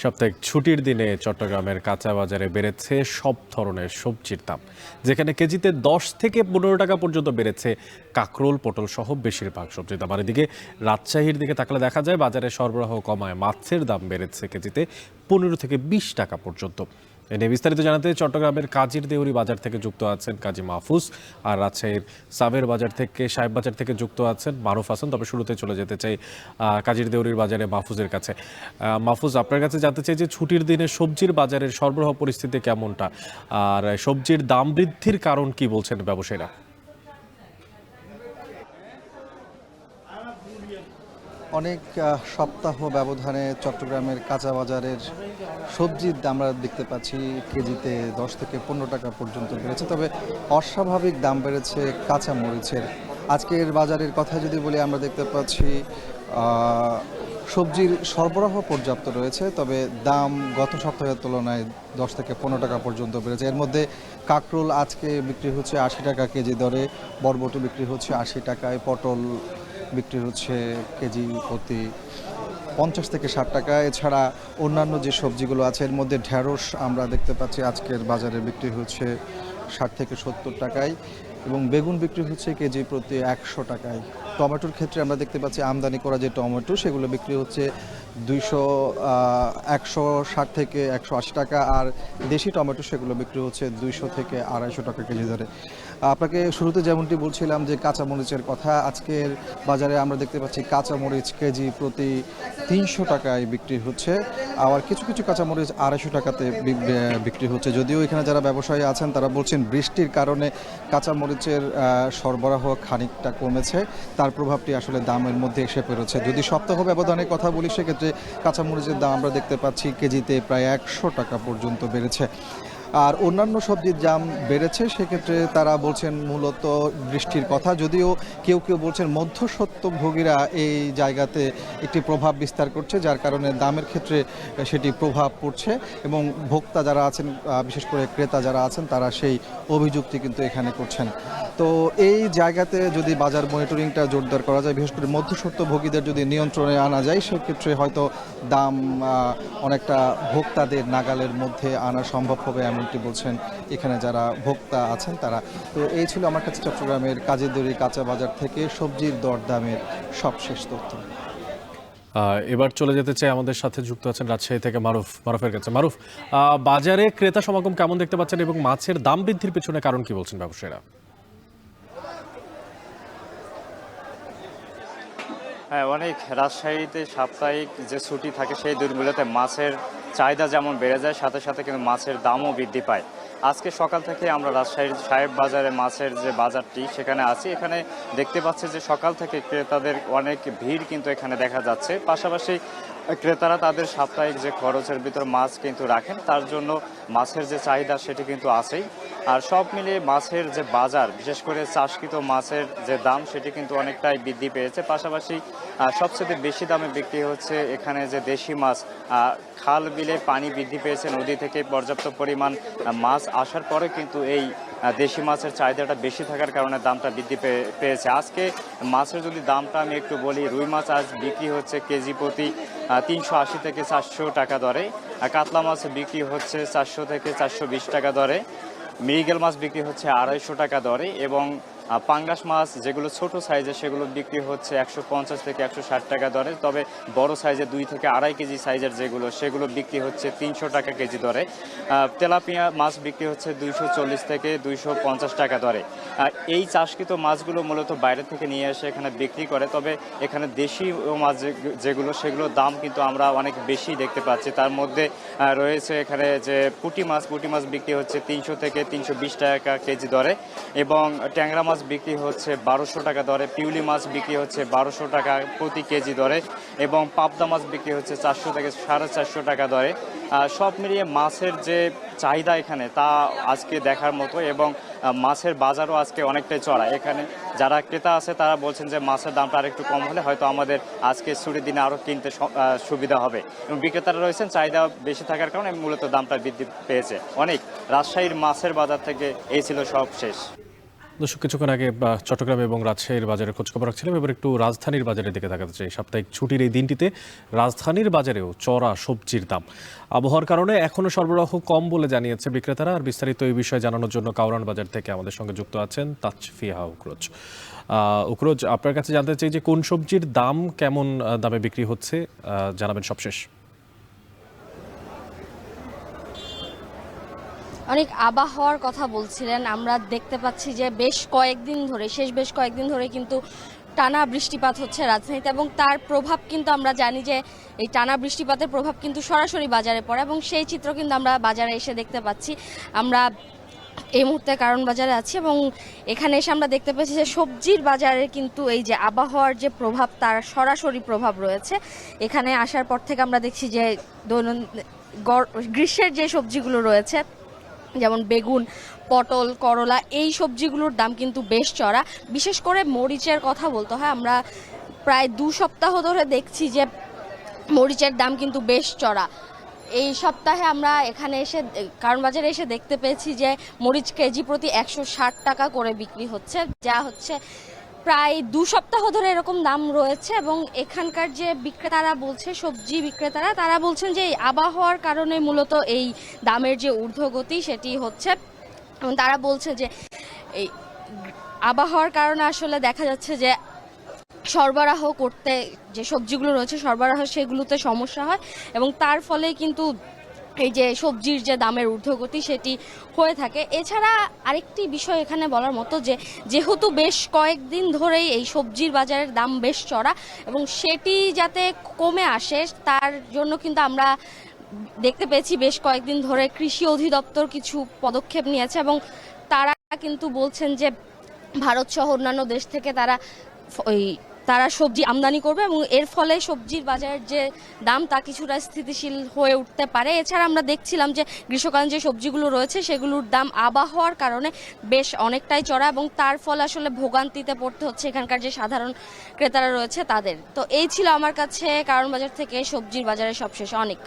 সাপ্তাহিক ছুটির দিনে চট্টগ্রামের কাঁচা বাজারে বেড়েছে সব ধরনের সবজির দাম, যেখানে কেজিতে 10 থেকে 15 টাকা পর্যন্ত বেড়েছে কাঁকরোল, পটল সহ বেশিরভাগ সবজির দাম। আর এদিকে রাজশাহীর দিকে তাকালে দেখা যায় বাজারে সরবরাহ কমায় মাছের দাম বেড়েছে কেজিতে 15 থেকে 20 টাকা পর্যন্ত। এ নিয়ে বিস্তারিত জানাতে চট্টগ্রামের কাজীর দেউরি বাজার থেকে যুক্ত আছেন কাজী মাহফুজ, আর রাজশাহীর সাবের বাজার থেকে সাহেব বাজার থেকে যুক্ত আছেন মারুফ হাসান। তবে শুরুতে চলে যেতে চাই কাজীর দেউরির বাজারে মাহফুজের কাছে। মাহফুজ, আপনার কাছে জানতে চাই যে ছুটির দিনে সবজির বাজারের সরবরাহ পরিস্থিতি কেমনটা, আর সবজির দাম বৃদ্ধির কারণ কি বলছেন ব্যবসায়ীরা? অনেক সপ্তাহ ব্যবধানে চট্টগ্রামের কাঁচা বাজারের সবজির দাম আমরা দেখতে পাচ্ছি কেজিতে 10 থেকে 15 টাকা পর্যন্ত বেড়েছে। তবে অস্বাভাবিক দাম বেড়েছে কাঁচা মরিচের। আজকের বাজারের কথা যদি বলি, আমরা দেখতে পাচ্ছি সবজির সরবরাহ পর্যাপ্ত রয়েছে, তবে দাম গত সপ্তাহের তুলনায় 10 থেকে 15 টাকা পর্যন্ত বেড়েছে। এর মধ্যে কাঁকরোল আজকে বিক্রি হচ্ছে 80 টাকা কেজি দরে, বরবটি বিক্রি হচ্ছে 80 টাকায়, পটল বিক্রি হচ্ছে কেজি প্রতি 50 থেকে 60 টাকা। এছাড়া অন্যান্য যে সবজিগুলো আছে এর মধ্যে ঢেঁড়স আমরা দেখতে পাচ্ছি আজকের বাজারে বিক্রি হচ্ছে 60 থেকে 70 টাকায়, এবং বেগুন বিক্রি হচ্ছে কেজি প্রতি 100 টাকায়। টমেটোর ক্ষেত্রে আমরা দেখতে পাচ্ছি আমদানি করা যে টমেটো সেগুলো বিক্রি হচ্ছে 160 থেকে 180 টাকা, আর দেশি টমেটো সেগুলো বিক্রি হচ্ছে 200 থেকে 250 টাকা কেজি ধরে। আপনাকে শুরুতে যেমনটি বলছিলাম যে কাঁচামরিচের কথা, আজকের বাজারে আমরা দেখতে পাচ্ছি কাঁচামরিচ কেজি প্রতি 300 টাকায় বিক্রি হচ্ছে, আবার কিছু কিছু কাঁচামরিচ 250 টাকাতে বিক্রি হচ্ছে। যদিও এখানে যারা ব্যবসায়ী আছেন তারা বলছেন বৃষ্টির কারণে কাঁচামরিচের সরবরাহ খানিকটা কমেছে, তার প্রভাবটি আসলে দামের মধ্যে এসে পড়েছে। যদি সপ্তাহ ব্যবধানের কথা বলি, সেক্ষেত্রে কাঁচামরিচের দাম আমরা দেখতে পাচ্ছি কেজিতে প্রায় 100 টাকা পর্যন্ত বেড়েছে। আর অন্যান্য সবজির দাম বেড়েছে, সেক্ষেত্রে তারা বলছেন মূলত বৃষ্টির কথা। যদিও কেউ কেউ বলছেন মধ্যস্বত্বভোগীরা এই জায়গাতে একটি প্রভাব বিস্তার করছে, যার কারণে দামের ক্ষেত্রে সেটি প্রভাব পড়ছে, এবং ভোক্তা যারা আছেন, বিশেষ করে ক্রেতা যারা আছেন, তারা সেই অভিযুক্তি কিন্তু এখানে করছেন। তো এই জায়গাতে যদি বাজার মনিটরিংটা জোরদার করা যায়, বিশেষ করে মধ্যস্বত্বভোগীদের যদি নিয়ন্ত্রণে আনা যায়, সেক্ষেত্রে হয়তো দাম অনেকটা ভোক্তাদের নাগালের মধ্যে আনা সম্ভব হবে, এমনটি বলছেন এখানে যারা ভোক্তা আছেন তারা। তো এই ছিল আমার কাছে চট্টগ্রামের কাজীর দেউরি কাঁচা বাজার থেকে সবজির দরদামের সবশেষ তথ্য। এবার চলে যেতে চাই, আমাদের সাথে যুক্ত আছেন রাজশাহী থেকে মারুফের কাছে। মারুফ, বাজারে ক্রেতা সমাগম কেমন দেখতে পাচ্ছেন এবং মাছের দাম বৃদ্ধির পেছনে কারণ কি বলছেন ব্যবসায়ীরা? হ্যাঁ, অনেক রাজশাহীতে সাপ্তাহিক যে ছুটি থাকে সেই দিনগুলোতে মাছের চাহিদা যেমন বেড়ে যায়, সাথে সাথে কিন্তু মাছের দামও বৃদ্ধি পায়। আজকে সকাল থেকে আমরা রাজশাহীর সাহেব বাজারে মাছের যে বাজারটি সেখানে আছি। এখানে দেখতে পাচ্ছি যে সকাল থেকে ক্রেতাদের অনেক ভিড় কিন্তু এখানে দেখা যাচ্ছে। পাশাপাশি ক্রেতারা তাদের সাপ্তাহিক যে খরচের ভিতর মাছ কিন্তু রাখেন, তার জন্য মাছের যে চাহিদা সেটি কিন্তু আছেই। আর সব মিলিয়ে মাছের যে বাজার, বিশেষ করে চাষকৃত মাছের যে দাম সেটি কিন্তু অনেকটাই বৃদ্ধি পেয়েছে। পাশাপাশি সবচেয়ে বেশি দামে বিক্রি হচ্ছে এখানে যে দেশি মাছ। খাল বিলে পানি বৃদ্ধি পেয়েছে, নদী থেকে পর্যাপ্ত পরিমাণ মাছ আসার পরে কিন্তু এই দেশি মাছের চাহিদাটা বেশি থাকার কারণে দামটা বৃদ্ধি পেয়েছে। আজকে মাছের যদি দামটা আমি একটু বলি, রুই মাছ আজ বিক্রি হচ্ছে কেজি প্রতি 380 থেকে 400 টাকা দরে, কাতলা মাছ বিক্রি হচ্ছে 400 থেকে 420 টাকা দরে, মৃগেল মাছ বিক্রি হচ্ছে 250 টাকা দরে, এবং পাঙ্গাস মাছ যেগুলো ছোট সাইজের সেগুলো বিক্রি হচ্ছে 150 থেকে 160 টাকা দরে। তবে বড় সাইজের 2 থেকে 2.5 কেজি সাইজের সেগুলো বিক্রি হচ্ছে 300 টাকা কেজি দরে। তেলাপিয়া মাছ বিক্রি হচ্ছে 240 থেকে 250 টাকা দরে। এই চাষকৃত মাছগুলো মূলত বাইরে থেকে নিয়ে এসে এখানে বিক্রি করে। তবে এখানে দেশি মাছ সেগুলোর দাম কিন্তু আমরা অনেক বেশি দেখতে পাচ্ছি। তার মধ্যে রয়েছে এখানে যে পুঁটি মাছ বিক্রি হচ্ছে 300 থেকে 320 টাকা কেজি দরে, এবং ট্যাংরা মাছ বিক্রি হচ্ছে 1200 টাকা দরে, পিউলি মাছ বিক্রি হচ্ছে 1200 টাকা প্রতি কেজি দরে, এবং পাবদা মাছ বিক্রি হচ্ছে 400 থেকে 450 টাকা দরে। সব মিলিয়ে মাছের যে চাহিদা এখানে তা আজকে দেখার মতো, এবং মাছের বাজারও আজকে অনেকটাই চড়া। এখানে যারা ক্রেতা আছে তারা বলছেন যে মাছের দামটা আরেকটু কম হলে হয়তো আমাদের আজকে ছুটির দিনে আরও কিনতে সুবিধা হবে, এবং বিক্রেতারা রয়েছেন চাহিদা বেশি থাকার কারণে মূলত দামটা বৃদ্ধি পেয়েছে অনেক। রাজশাহীর মাছের বাজার থেকে এই ছিল সব শেষ। দর্শক, কিছুক্ষণ আগে চট্টগ্রাম এবং রাজশাহীর বাজারে খোঁজখবর রাখছিলাম। এবার একটু রাজধানীর বাজারের দিকে তাকাতে চাই। সাপ্তাহিক ছুটির এই দিনটিতে রাজধানীর বাজারেও চড়া সবজির দাম। আবহাওয়ার কারণে এখনো সরবরাহ কম বলে জানিয়েছে বিক্রেতারা। আর বিস্তারিত এই বিষয়ে জানানোর জন্য কাউরান বাজার থেকে আমাদের সঙ্গে যুক্ত আছেন তাজফিহা উকরোজ। উকরোজ, আপনার কাছে জানতে চাই যে কোন সবজির দাম কেমন দামে বিক্রি হচ্ছে, জানাবেন সবশেষ। অনেক আবহাওয়ার কথা বলছিলেন, আমরা দেখতে পাচ্ছি যে বেশ কয়েকদিন ধরে কিন্তু টানা বৃষ্টিপাত হচ্ছে রাজধানীতে, এবং তার প্রভাব কিন্তু আমরা জানি যে এই টানা বৃষ্টিপাতের প্রভাব কিন্তু সরাসরি বাজারে পড়ে, এবং সেই চিত্র কিন্তু আমরা বাজারে এসে দেখতে পাচ্ছি। আমরা এই মুহূর্তে কারণ বাজারে আছি এবং এখানে এসে আমরা দেখতে পাচ্ছি যে সবজির বাজারে কিন্তু এই যে আবহাওয়ার যে প্রভাব, তার সরাসরি প্রভাব রয়েছে। এখানে আসার পর থেকে আমরা দেখছি যে গ্রীষ্মের যে সবজিগুলো রয়েছে, যেমন বেগুন, পটল, করলা, এই সবজিগুলোর দাম কিন্তু বেশ চড়া। বিশেষ করে মরিচের কথা বলতে হয়, আমরা প্রায় 2 সপ্তাহ ধরে দেখছি যে মরিচের দাম কিন্তু বেশ চড়া। এই সপ্তাহে আমরা এখানে এসে কারণ বাজারে এসে দেখতে পেয়েছি যে মরিচ কেজি প্রতি 160 টাকা করে বিক্রি হচ্ছে, যা হচ্ছে প্রায় 2 সপ্তাহ ধরে এরকম দাম রয়েছে। এবং এখানকার যে বিক্রেতারা বলছে, সবজি বিক্রেতারা, তারা বলছেন যে এই আবহাওয়ার কারণে মূলত এই দামের যে ঊর্ধ্বগতি সেটি হচ্ছে। এবং তারা বলছে যে এই আবহাওয়ার কারণে আসলে দেখা যাচ্ছে যে সরবরাহ করতে যে সবজিগুলো রয়েছে সরবরাহ সেগুলোতে সমস্যা হয়, এবং তার ফলে কিন্তু এই যে সবজির যে দামের ঊর্ধ্বগতি সেটি হয়ে থাকে। এছাড়া আরেকটি বিষয় এখানে বলার মতো যে যেহেতু বেশ কয়েকদিন ধরেই এই সবজির বাজারের দাম বেশ চড়া, এবং সেটি যাতে কমে আসে তার জন্য কিন্তু আমরা দেখতে পেয়েছি বেশ কয়েকদিন ধরে কৃষি অধিদপ্তর কিছু পদক্ষেপ নিয়েছে, এবং তারা কিন্তু বলছেন যে ভারত সহ অন্যান্য দেশ থেকে তারা সবজি আমদানি করবে, এবং এর ফলে সবজির বাজারের যে দাম তা কিছুটা স্থিতিশীল হয়ে উঠতে পারে। এছাড়া আমরা দেখছিলাম যে গ্রীষ্মকালীন যে সবজিগুলো রয়েছে সেগুলোর দাম আবহাওয়ার কারণে বেশ অনেকটাই চড়া, এবং তার ফলে আসলে ভোগান্তিতে পড়তে হচ্ছে এখানকার যে সাধারণ ক্রেতারা রয়েছে তাদের। তো এই ছিল আমার কাছে কারণ বাজার থেকে সবজির বাজারের সবশেষ। অনেক